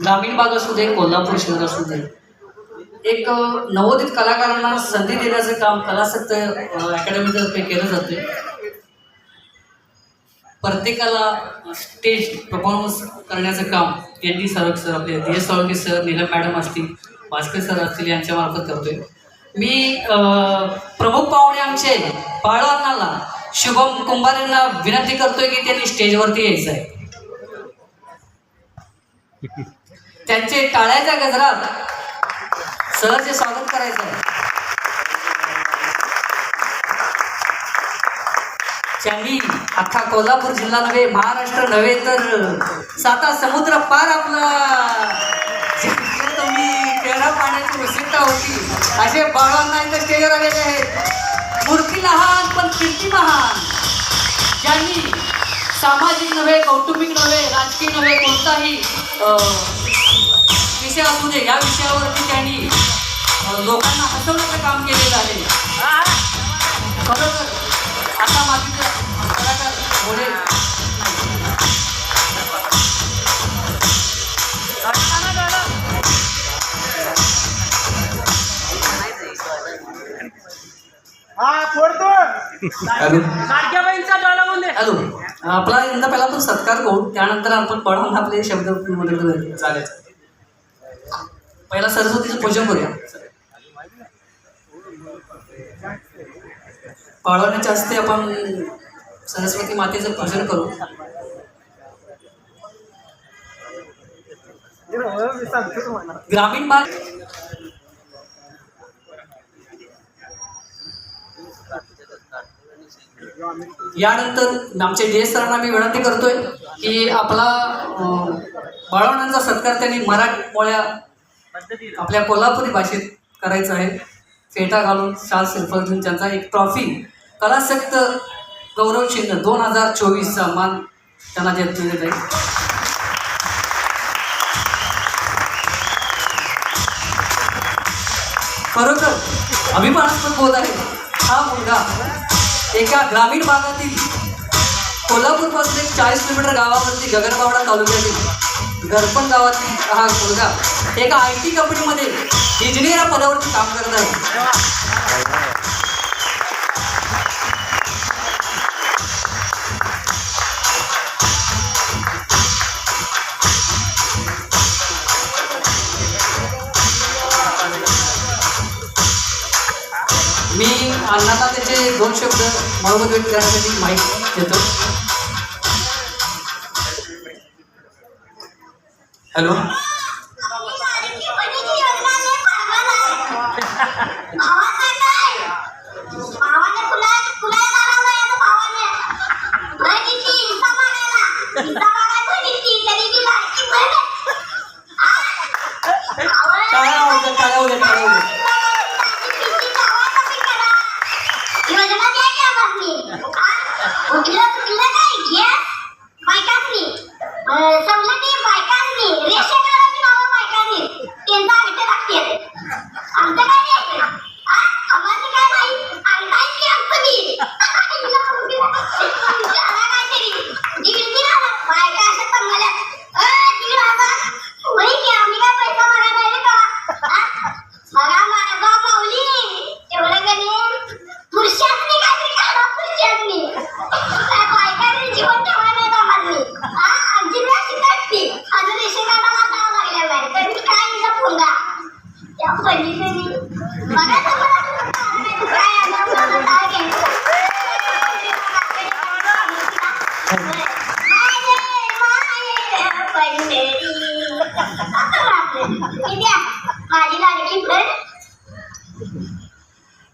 ग्रामीण भाग असू दे, कोल्हापूर शहर असू दे, एक नवोदित कलाकारांना संधी देण्याचं काम कलासक्त अकॅडमीतर्फे केलं जाते. प्रत्येकाला स्टेज परफॉर्मन्स करण्याचं काम एन डी साळुंखे सर, आपले D S Salunkhe sir, Neelam madam असतील, भास्कर सर असतील यांच्या मार्फत करतोय. मी प्रमुख पाहुणे आमचे बाळांना शुभम कुंभार यांना विनंती करतोय की त्यांनी स्टेजवरती यायचं आहे. त्यांचे टाळ्याच्या गजरात सहज स्वागत करायचं आहे. त्यांनी अख्खा कोल्हापूर जिल्हा नव्हे, महाराष्ट्र नव्हे तर 7 समुद्र पार आपला तुम्ही पेरा पाण्याची उत्सुकता होती असे बाळांना इथं स्टेजवर आलेले आहेत. मूर्ती लहान पण कीर्ती महान, ज्यांनी सामाजिक नव्हे, कौटुंबिक नव्हे, राजकीय नव्हे, कोणताही विषय असू दे, या विषयावरती त्यांनी लोकांना हसवण्याचं काम केलेलं आहे. खरोखर आता मातीचा कलाकार होणे हॅलो, आपला यंदा पहिला आपण सत्कार करू, त्यानंतर आपण पळवून आपले शब्द मध्ये चालेल. पहिला सरस्वतीचं पूजन करूया. पाळवण्याच्या हस्ते आपण सरस्वती मातेचं पूजन करू. ग्रामीण भाग यानंतर आमचे डी एस सरांना मी विनंती करतोय की आपला बाळवणांचा सत्कार त्यांनी मराठमोळ्या आपल्या कोल्हापुरी भाषेत करायचा आहे. फेटा घालून शाल सिरफल घेऊन त्यांचा एक ट्रॉफी कलासक्त गौरव चिन्ह 2024चा मान त्यांना देण्यात जाईल. खरोखर अभिमानास्पद बोध आहे. हा मुलगा एका ग्रामीण भागातील कोल्हापूरपासून 40 किलोमीटर गावावरती गगनबावडा तालुक्यातील गरपण गावातील हा मुलगा एका IT कंपनीमध्ये इंजिनियर या पदावरती काम करत आहे. मी अण्णांना त्याचे 2 शब्द मनोगत व्यक्त करण्यासाठी माईक देतो. हॅलो,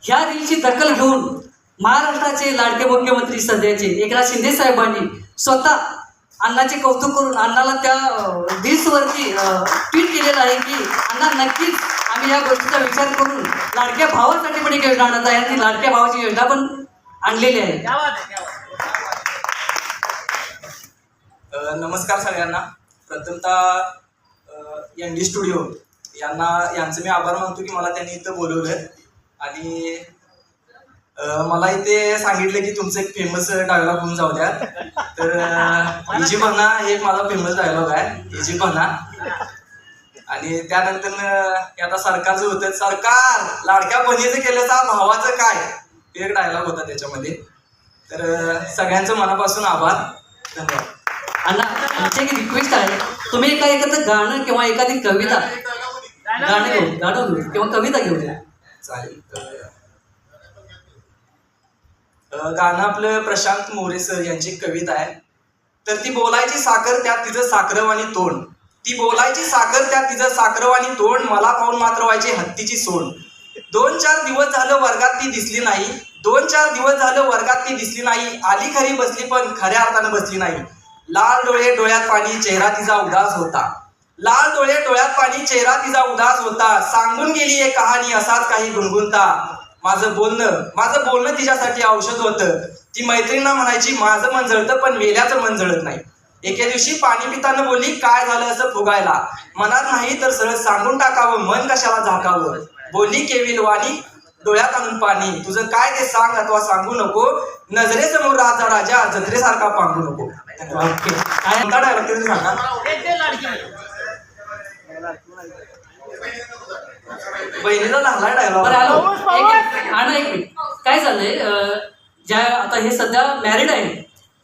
ह्या रीलची दखल घेऊन महाराष्ट्राचे लाडके मुख्यमंत्री सध्याचे एकनाथ शिंदे साहेबांनी स्वतः अण्णाचे कौतुक करून अण्णाला त्या रील्सवरती ट्विट केलेलं आहे की अण्णा नक्कीच आम्ही या गोष्टीचा विचार करून लाडक्या भावासाठी पण एक योजना आणत आहे. ती लाडक्या भावाची योजना पण आणलेली आहे. नमस्कार सगळ्यांना. प्रथमतः एन डी स्टुडिओ यांचं मी आभार मानतो की मला त्यांनी इथं बोलवलं आणि मला इथे सांगितलं की तुमचं एक फेमस डायलॉग होऊन जाऊ द्या. तर इजी बना हे एक माझा फेमस डायलॉग आहे. इजी बना आणि त्यानंतर आता सरकारचं होतं, सरकार लाडक्या बहिणीचं केलं सा भावाचं काय, एक डायलॉग होता त्याच्यामध्ये. तर सगळ्यांचं मनापासून आभार, धन्यवाद. अण्णा आमची एक रिक्वेस्ट आहे, तुम्ही एखादं गाणं किंवा एखादी कविता गाणं घेऊ किंवा कविता घेऊ द्या. चालेल. गाणं आपलं प्रशांत मोरे सर यांची एक कविता आहे. तर ती बोलायची साखर त्यात तिचं साखरवाणी तोंड, ती बोलायची साखर त्यात तिचं साखरवाणी तोंड, मला पाहून मात्र व्हायची हत्तीची सोंड. 2-4 दिवस झालं वर्गात ती दिसली नाही, 2-4 दिवस झालं वर्गात ती दिसली नाही, आली खरी बसली पण खऱ्या अर्थानं बसली नाही. लाल डोळे डोळ्यात पाणी चेहरा तिचा उदास होता, लाल डोळे डोळ्यात पाणी चेहरा तिचा उदास होता, सांगून गेली एक कहाणी असाच काही गुणगुणता. माझं बोलणं तिच्यासाठी औषध होतं, ती मैत्रिणींना म्हणायची माझं मन जळतं पण मेल्याचं मन जळत नाही. एके दिवशी पाणी पिताना बोलली काय झालं असं फुगायला, मनात नाही तर सरळ सांगून टाकावं मन कशाला झाकावं. बोलली केविल वाणी डोळ्यात आणून पाणी, तुझं काय ते सांग अथवा सांगू नको, नजरेसमोर राजा राजा जत्रेसारखा पांगू नको. काय कोणता डायलॉग तरी सांगा. बहिणीला लागला डायलॉग. बरं हॅलो एक मिनिट काय झालंय, ज्या आता हे सध्या मॅरिड आहे,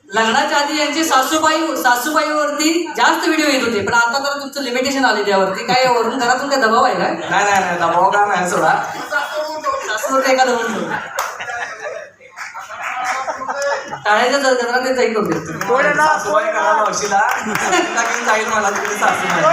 लग्नाच्या आधी यांचे सासूबाईवरती जास्त व्हिडिओ येत होते, पण आता तर तुमचं लिमिटेशन आले त्यावरती. काय वरून घरातून काय दबाव आहे काय? नाही दबाव का नाही सोडा. सासूवर काय दबाव टाळ्याच्या घरात ते जाईल होते. सासूबाई करायला हौशीला घेऊन जाईल मला तिकडे सासूबाई.